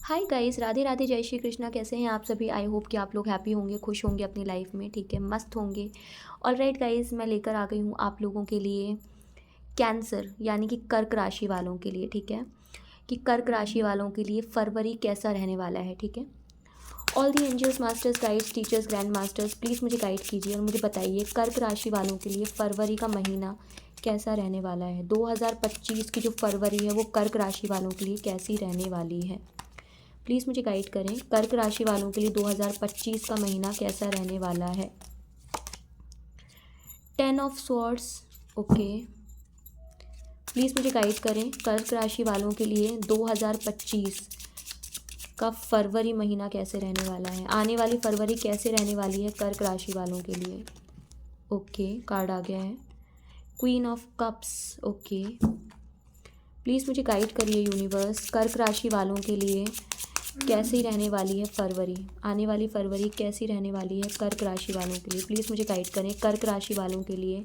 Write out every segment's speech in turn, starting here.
Hi guys, Radhe Radhe, जय श्री कृष्णा। कैसे हैं आप सभी? आई होप कि आप लोग हैप्पी होंगे, खुश होंगे अपनी लाइफ में, ठीक है, मस्त होंगे। ऑलराइट गाइस, मैं लेकर आ गई हूँ आप लोगों के लिए कैंसर यानी कि कर्क राशि वालों के लिए, ठीक है, कि कर्क राशि वालों के लिए फरवरी कैसा रहने वाला है, ठीक है। All the angels, masters, guides, teachers, grand masters, please मुझे गाइड कीजिए और मुझे बताइए कर्क राशि वालों के लिए फरवरी का महीना कैसा रहने वाला है। 2025 की जो फरवरी है वो कर्क राशि वालों के लिए कैसी रहने वाली है। प्लीज़ मुझे गाइड करें, कर्क राशि वालों के लिए 2025 का महीना कैसा रहने वाला है। 10 ऑफ स्वॉर्ड्स, ओके। प्लीज़ मुझे गाइड करें, कर्क राशि वालों के लिए 2025 का फरवरी महीना कैसे रहने वाला है। आने वाली फरवरी कैसे रहने वाली है कर्क राशि वालों के लिए। ओके, कार्ड आ गया है, queen of cups, okay. Please मुझे गाइड करिए यूनिवर्स, कर्क राशि वालों के लिए कैसी रहने वाली है फरवरी। आने वाली फरवरी कैसी रहने वाली है कर्क राशि वालों के लिए। प्लीज़ मुझे गाइड करें, कर्क राशि वालों के लिए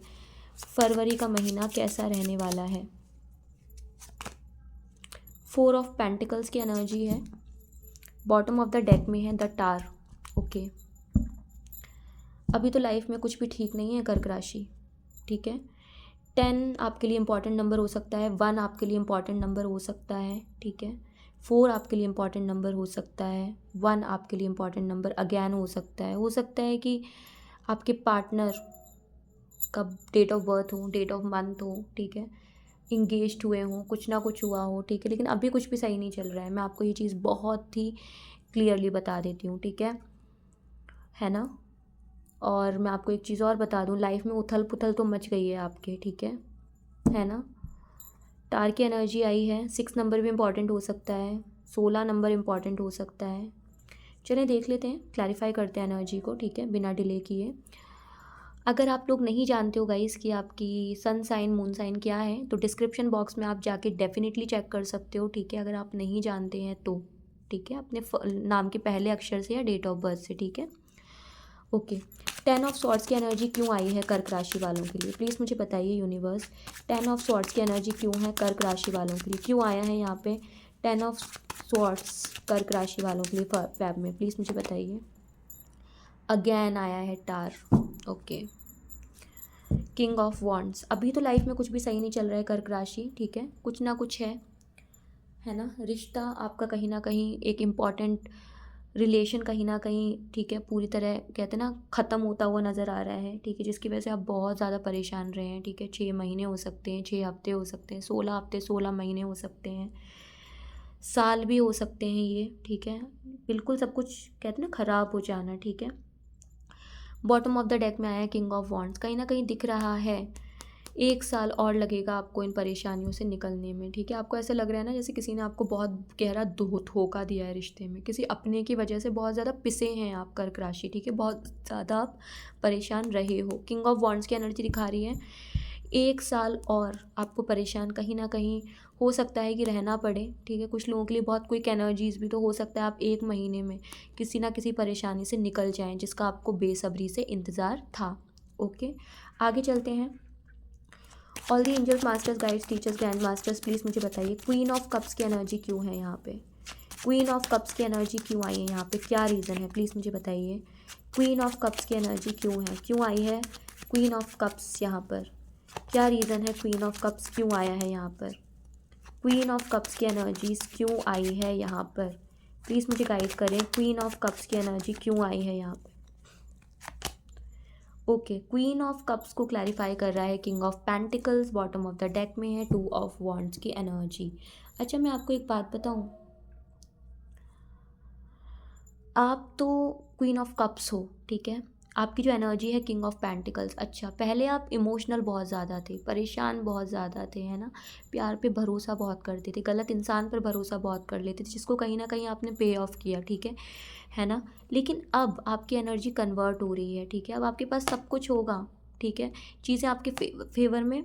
फरवरी का महीना कैसा रहने वाला है। 4 ऑफ पेंटिकल्स की एनर्जी है, बॉटम ऑफ द डेक में है द टार, ओके। अभी तो लाइफ में कुछ भी ठीक नहीं है कर्क राशि, ठीक है। 10 आपके लिए इंपॉर्टेंट नंबर हो सकता है, 1 आपके लिए इंपॉर्टेंट नंबर हो सकता है, ठीक है। 4 आपके लिए इंपॉर्टेंट नंबर हो सकता है, 1 आपके लिए इंपॉर्टेंट नंबर अगैन हो सकता है कि आपके पार्टनर का डेट ऑफ बर्थ हो, डेट ऑफ मंथ हो, ठीक है, इंगेज्ड हुए हों, कुछ ना कुछ हुआ हो, ठीक है। लेकिन अभी कुछ भी सही नहीं चल रहा है, मैं आपको ये चीज़ बहुत ही क्लियरली बता देती हूँ, ठीक है ना। और मैं आपको एक चीज़ और बता दूँ, लाइफ में उथल पुथल तो मच गई है आपके, ठीक है ना। टार की एनर्जी आई है, 6 नंबर भी इम्पॉर्टेंट हो सकता है, 16 नंबर इम्पॉर्टेंट हो सकता है। चलिए देख लेते हैं, क्लैरिफाई करते हैं एनर्जी को, ठीक है, बिना डिले किए। अगर आप लोग नहीं जानते हो गाइस कि आपकी सन साइन मून साइन क्या है, तो डिस्क्रिप्शन बॉक्स में आप जाके डेफिनेटली चेक कर सकते हो, ठीक है, अगर आप नहीं जानते हैं तो, ठीक है, अपने नाम के पहले अक्षर से या डेट ऑफ बर्थ से, ठीक है, ओके। 10 ऑफ स्वॉर्ड्स की एनर्जी क्यों आई है कर्क राशि वालों के लिए, प्लीज़ मुझे बताइए यूनिवर्स। 10 ऑफ स्वॉर्ड्स की एनर्जी क्यों है कर्क राशि वालों के लिए, क्यों आया है यहाँ पे 10 ऑफ स्वॉर्ड्स कर्क राशि वालों के लिए फैब में, प्लीज़ मुझे बताइए। अगैन आया है टार, ओके। किंग ऑफ वॉन्ड्स, अभी तो लाइफ में कुछ भी सही नहीं चल रहा है कर्क राशि, ठीक है, कुछ ना कुछ है ना। रिश्ता आपका कहीं ना कहीं, एक इम्पॉर्टेंट रिलेशन कहीं ना कहीं, ठीक है, पूरी तरह कहते हैं ना ख़त्म होता हुआ नज़र आ रहा है, ठीक है, जिसकी वजह से आप बहुत ज़्यादा परेशान रहे हैं, ठीक है। 6 महीने हो सकते हैं, 6 हफ्ते हो सकते हैं, 16 हफ्ते, 16 महीने हो सकते हैं, साल भी हो सकते हैं ये, ठीक है। बिल्कुल सब कुछ कहते हैं ना ख़राब हो जाना, ठीक है। बॉटम ऑफ द डेक में आया है किंग ऑफ वॉन्ड्स, कहीं ना कहीं दिख रहा है 1 साल और लगेगा आपको इन परेशानियों से निकलने में, ठीक है। आपको ऐसा लग रहा है ना जैसे किसी ने आपको बहुत गहरा धोखा दिया है रिश्ते में, किसी अपने की वजह से बहुत ज़्यादा पिसे हैं आप कर्क राशि, ठीक है, बहुत ज़्यादा आप परेशान रहे हो। किंग ऑफ वॉन्ड्स की एनर्जी दिखा रही है 1 साल और आपको परेशान कहीं ना कहीं हो सकता है कि रहना पड़े, ठीक है। कुछ लोगों के लिए बहुत क्विक एनर्जीज भी, तो हो सकता है आप 1 महीने में किसी ना किसी परेशानी से निकल जाएं जिसका आपको बेसब्री से इंतज़ार था, ओके। आगे चलते हैं। All the angels, masters, guides, teachers, grand masters, please मुझे बताइए क्वीन ऑफ कप्स की एनर्जी क्यों है यहाँ पे। क्वीन ऑफ कप्स की एनर्जी क्यों आई है यहाँ पे, क्या रीज़न है, प्लीज़ मुझे बताइए। क्वीन ऑफ कप्स की एनर्जी क्यों है, क्यों आई है क्वीन ऑफ कप्स यहाँ पर, क्या रीज़न है, क्वीन ऑफ कप्स क्यों आया है यहाँ पर। क्वीन ऑफ कप्स की एनर्जीज क्यों आई है यहाँ पर, प्लीज़ मुझे गाइड करें, क्वीन ऑफ कप्स की एनर्जी क्यों आई है यहाँ पे। ओके, क्वीन ऑफ कप्स को क्लैरिफाई कर रहा है king of pentacles, bottom of the deck में है 2 ऑफ वॉन्ड्स की एनर्जी। अच्छा, मैं आपको एक बात बताऊं, आप तो क्वीन ऑफ कप्स हो, ठीक है, आपकी जो एनर्जी है किंग ऑफ पेंटिकल्स। अच्छा, पहले आप इमोशनल बहुत ज़्यादा थे, परेशान बहुत ज़्यादा थे, है ना, प्यार पे भरोसा बहुत करते थे, गलत इंसान पर भरोसा बहुत कर लेते थे, जिसको कहीं ना कहीं आपने पे ऑफ किया, ठीक है ना। लेकिन अब आपकी एनर्जी कन्वर्ट हो रही है, ठीक है, अब आपके पास सब कुछ होगा, ठीक है, चीज़ें आपके फेवर में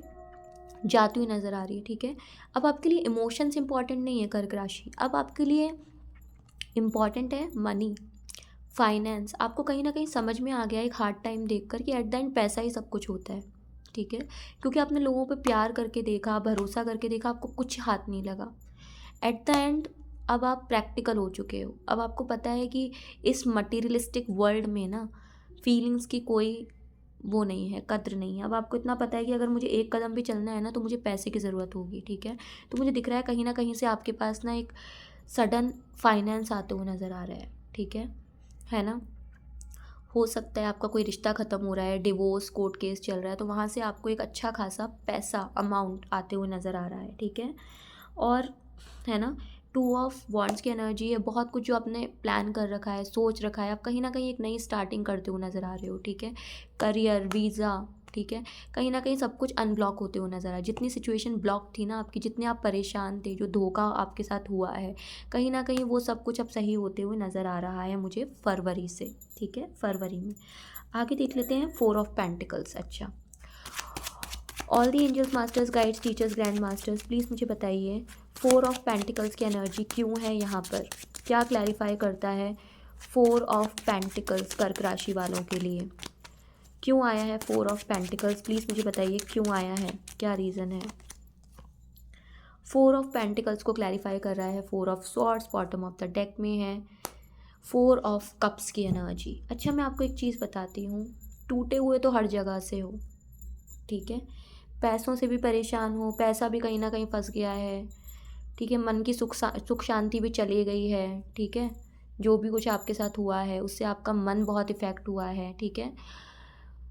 जाती हुई नज़र आ रही है, ठीक है। अब आपके लिए इमोशंस इंपॉर्टेंट नहीं है कर्क राशि, अब आपके लिए इम्पॉर्टेंट है मनी, फाइनेंस। आपको कहीं ना कहीं समझ में आ गया एक हार्ड टाइम देखकर कि एट द एंड पैसा ही सब कुछ होता है, ठीक है, क्योंकि आपने लोगों पे प्यार करके देखा, भरोसा करके देखा, आपको कुछ हाथ नहीं लगा। एट द एंड अब आप प्रैक्टिकल हो चुके हो। अब आपको पता है कि इस मटीरियलिस्टिक वर्ल्ड में ना फीलिंग्स की कोई वो नहीं है, कद्र नहीं है। अब आपको इतना पता है कि अगर मुझे एक कदम भी चलना है ना तो मुझे पैसे की ज़रूरत होगी, ठीक है। तो मुझे दिख रहा है कहीं ना कहीं से आपके पास ना एक सडन फाइनेंस आते हुए नज़र आ रहा है, ठीक है ना। हो सकता है आपका कोई रिश्ता ख़त्म हो रहा है, डिवोर्स कोर्ट केस चल रहा है, तो वहाँ से आपको एक अच्छा खासा पैसा अमाउंट आते हुए नज़र आ रहा है, ठीक है। और है ना, टू ऑफ वॉन्ड्स की एनर्जी है। बहुत कुछ जो आपने प्लान कर रखा है, सोच रखा है, आप कहीं ना कहीं एक नई स्टार्टिंग करते हुए नज़र आ रहे हो, ठीक है। करियर, वीज़ा, ठीक है, कहीं ना कहीं सब कुछ अनब्लॉक होते हुए नज़र आ रहा है। जितनी सिचुएशन ब्लॉक थी ना आपकी, जितने आप परेशान थे, जो धोखा आपके साथ हुआ है, कहीं ना कहीं वो सब कुछ अब सही होते हुए नज़र आ रहा है मुझे फरवरी से, ठीक है, फरवरी में। आगे देख लेते हैं 4 ऑफ पेंटिकल्स। अच्छा, all the angels, masters, guides, teachers, grand masters, please मुझे बताइए 4 ऑफ पेंटिकल्स की एनर्जी क्यों है यहाँ पर, क्या क्लैरिफाई करता है 4 ऑफ पेंटिकल्स कर्क राशि वालों के लिए। क्यों आया है 4 ऑफ पेंटिकल्स, प्लीज़ मुझे बताइए क्यों आया है, क्या रीज़न है। 4 ऑफ पेंटिकल्स को क्लैरिफाई कर रहा है 4 of swords, bottom of the deck में है 4 ऑफ कप्स की एनर्जी। अच्छा, मैं आपको एक चीज़ बताती हूँ, टूटे हुए तो हर जगह से हो, ठीक है। पैसों से भी परेशान हो, पैसा भी कहीं ना कहीं फंस गया है, ठीक है। मन की सुख शांति भी चली गई है, ठीक है। जो भी कुछ आपके साथ हुआ है उससे आपका मन बहुत इफ़ेक्ट हुआ है, ठीक है।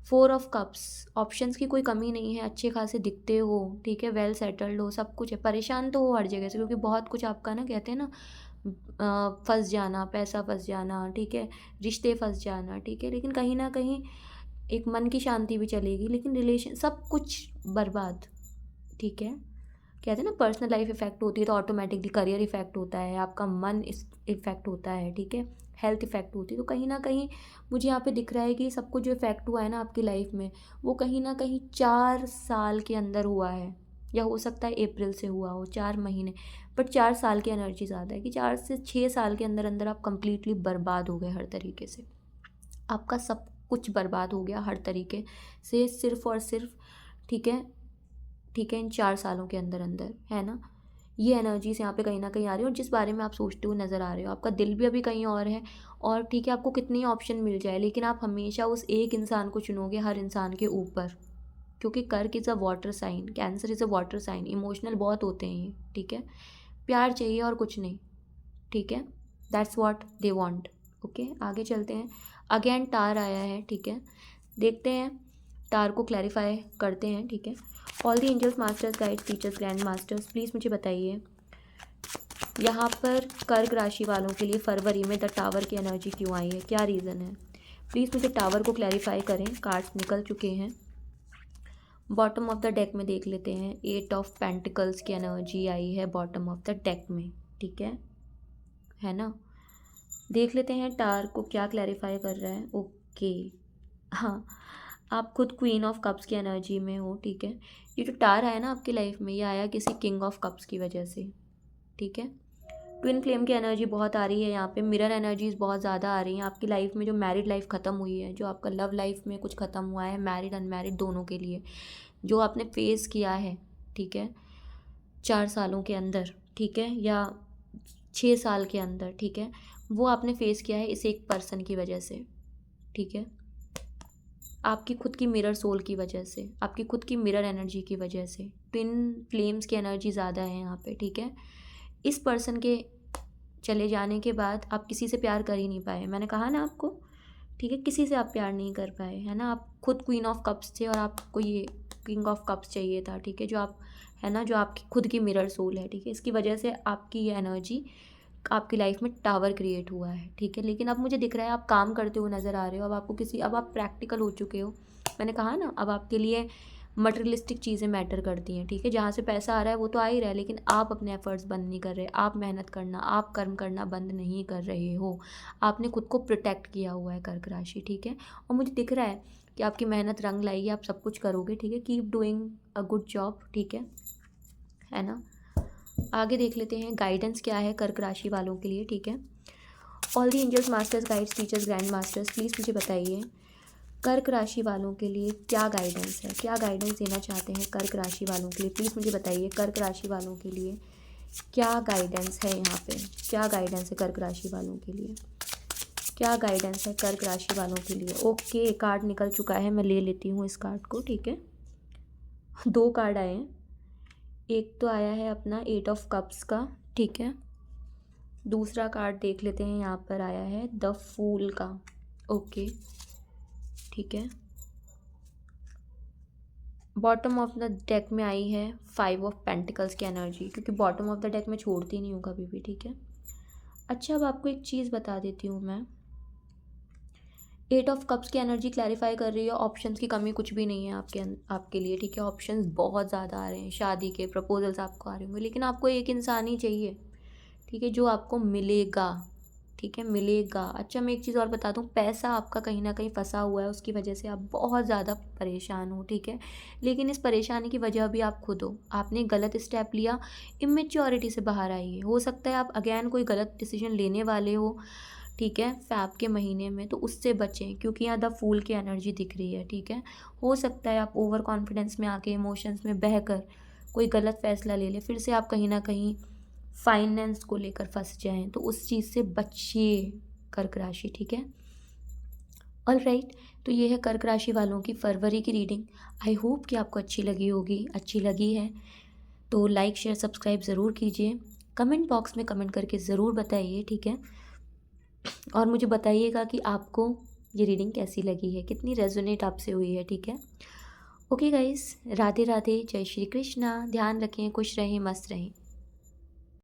4 ऑफ कप्स, ऑप्शंस की कोई कमी नहीं है, अच्छे खासे दिखते हो, ठीक है, वेल सेटल्ड हो, सब कुछ है। परेशान तो हो हर जगह से, क्योंकि बहुत कुछ आपका ना, कहते हैं ना, फंस जाना, पैसा फंस जाना, ठीक है, रिश्ते फंस जाना, ठीक है। लेकिन कहीं ना कहीं एक मन की शांति भी चलेगी, लेकिन रिलेशन सब कुछ बर्बाद, ठीक है। कहते हैं ना, पर्सनल लाइफ इफ़ेक्ट होती है तो ऑटोमेटिकली करियर इफ़ेक्ट होता है, आपका मन इस इफ़ेक्ट होता है, ठीक है, हेल्थ इफ़ेक्ट होती है। तो कहीं ना कहीं मुझे यहाँ पे दिख रहा है कि सब कुछ जो इफ़ेक्ट हुआ है ना आपकी लाइफ में, वो कहीं ना कहीं 4 साल के अंदर हुआ है, या हो सकता है अप्रैल से हुआ हो, 4 महीने, बट 4 साल की एनर्जी ज़्यादा है कि 4 से 6 साल के अंदर अंदर आप कंप्लीटली बर्बाद हो गए हर तरीके से। आपका सब कुछ बर्बाद हो गया हर तरीके से, सिर्फ़ और सिर्फ, ठीक है, ठीक है, इन 4 सालों के अंदर अंदर, है ना। ये एनर्जीज यहाँ पे कहीं ना कहीं आ रही है, और जिस बारे में आप सोचते हुए नज़र आ रहे हो, आपका दिल भी अभी कहीं और है। और ठीक है, आपको कितनी ऑप्शन मिल जाए, लेकिन आप हमेशा उस एक इंसान को चुनोगे हर इंसान के ऊपर, क्योंकि कर्क is a water sign, cancer is a water sign, emotional बहुत होते हैं ये, ठीक है। प्यार चाहिए और कुछ नहीं, ठीक है, that's what they want. Okay, आगे चलते हैं। अगेन टार आया है, ठीक है, देखते हैं टार को क्लैरिफाई करते हैं, ठीक है। All the angels, masters, guides, teachers, grand masters, please मुझे बताइए यहाँ पर कर्क राशि वालों के लिए फरवरी में द टावर की एनर्जी क्यों आई है, क्या रीज़न है। प्लीज़ मुझे टावर को क्लैरिफाई करें, कार्ड्स निकल चुके हैं। बॉटम ऑफ द डेक में देख लेते हैं, 8 ऑफ पेंटिकल्स की एनर्जी आई है बॉटम ऑफ द डेक में, ठीक है ना। देख लेते हैं टार को क्या क्लैरिफाई कर रहा है। ओके, हाँ, आप खुद क्वीन ऑफ कप्स की एनर्जी में हो, ठीक है। ये जो टार आया ना आपकी लाइफ में, ये आया किसी किंग ऑफ कप्स की वजह से, ठीक है। ट्विन फ्लेम की एनर्जी बहुत आ रही है यहाँ पे, मिरर एनर्जीज बहुत ज़्यादा आ रही हैं आपकी लाइफ में। जो मैरिड लाइफ ख़त्म हुई है, जो आपका लव लाइफ में कुछ ख़त्म हुआ है, मैरिड अनमैरिड दोनों के लिए, जो आपने फेस किया है, ठीक है, 4 सालों के अंदर, ठीक है, या 6 साल के अंदर, ठीक है, वो आपने फेस किया है इस एक पर्सन की वजह से, ठीक है। आपकी खुद की मिरर सोल की वजह से, आपकी खुद की मिरर एनर्जी की वजह से, ट्विन फ्लेम्स की एनर्जी ज़्यादा है यहाँ पे, ठीक है। इस पर्सन के चले जाने के बाद आप किसी से प्यार कर ही नहीं पाए, मैंने कहा ना आपको, ठीक है, किसी से आप प्यार नहीं कर पाए, है ना। आप खुद क्वीन ऑफ कप्स थे और आपको ये किंग ऑफ कप्स चाहिए था, ठीक है, जो आप, है ना, जो आपकी खुद की मिरर सोल है, ठीक है। इसकी वजह से आपकी ये एनर्जी आपकी लाइफ में टावर क्रिएट हुआ है, ठीक है। लेकिन अब मुझे दिख रहा है आप काम करते हुए नज़र आ रहे हो, अब आपको किसी, अब आप प्रैक्टिकल हो चुके हो, मैंने कहा ना, अब आपके लिए मटेरियलिस्टिक चीज़ें मैटर करती हैं, ठीक है। जहाँ से पैसा आ रहा है वो तो आ ही रहा है, लेकिन आप अपने एफर्ट्स बंद नहीं कर रहे, आप मेहनत करना, आप कर्म करना बंद नहीं कर रहे हो, आपने खुद को प्रोटेक्ट किया हुआ है कर्क राशि, ठीक है। और मुझे दिख रहा है कि आपकी मेहनत रंग लाएगी, आप सब कुछ करोगे, ठीक है, keep doing a good job, ठीक है ना। आगे देख लेते हैं गाइडेंस क्या है कर्क राशि वालों के लिए, ठीक है। All the angels, masters, guides, teachers, grand masters, please मुझे बताइए कर्क राशि वालों के लिए क्या गाइडेंस है, क्या गाइडेंस देना चाहते हैं कर्क राशि वालों के लिए। प्लीज़ मुझे बताइए कर्क राशि वालों के लिए क्या गाइडेंस है यहाँ पे, क्या गाइडेंस है कर्क राशि वालों के लिए, क्या गाइडेंस है कर्क राशि वालों के लिए। ओके, कार्ड निकल चुका है, मैं ले लेती हूँ इस कार्ड को, ठीक है। 2 कार्ड आए हैं, एक तो आया है अपना 8 ऑफ कप्स का, ठीक है। दूसरा कार्ड देख लेते हैं, यहाँ पर आया है द फूल का। ओके, ठीक है। बॉटम ऑफ द डेक में आई है 5 ऑफ पेंटिकल्स की एनर्जी, क्योंकि बॉटम ऑफ द डेक में छोड़ती नहीं हूँ कभी भी, ठीक है। अच्छा, अब आपको एक चीज़ बता देती हूँ मैं, 8 ऑफ कप्स की एनर्जी क्लैरिफाई कर रही है ऑप्शंस की कमी कुछ भी नहीं है आपके लिए, ठीक है। ऑप्शंस बहुत ज़्यादा आ रहे हैं, शादी के प्रपोजल्स आपको आ रहे होंगे, लेकिन आपको एक इंसान ही चाहिए, ठीक है, जो आपको मिलेगा, ठीक है, मिलेगा। अच्छा, मैं एक चीज़ और बता दूं, पैसा आपका कहीं ना कहीं फंसा हुआ है, उसकी वजह से आप बहुत ज़्यादा परेशान हो, ठीक है। लेकिन इस परेशानी की वजह भी आप खुद हो, आपने गलत स्टेप लिया, इमेच्योरिटी से बाहर आइए। हो सकता है आप अगेन कोई गलत डिसीजन लेने वाले हो, ठीक है, फैब के महीने में, तो उससे बचें, क्योंकि यहाँ द फूल की एनर्जी दिख रही है, ठीक है। हो सकता है आप ओवर कॉन्फिडेंस में आके इमोशंस में बहकर कोई गलत फैसला ले ले, फिर से आप कहीं ना कहीं फाइनेंस को लेकर फंस जाएं, तो उस चीज़ से बचिए कर्क राशि, ठीक है। ऑल राइट, तो ये है कर्क राशि वालों की फरवरी की रीडिंग। आई होप कि आपको अच्छी लगी होगी, अच्छी लगी है तो लाइक शेयर सब्सक्राइब ज़रूर कीजिए, कमेंट बॉक्स में कमेंट करके ज़रूर बताइए, ठीक है। और मुझे बताइएगा कि आपको ये रीडिंग कैसी लगी है, कितनी रेजोनेट आपसे हुई है, ठीक है। ओके गाइस, राधे राधे, जय श्री कृष्णा, ध्यान रखें, खुश रहें, मस्त रहें।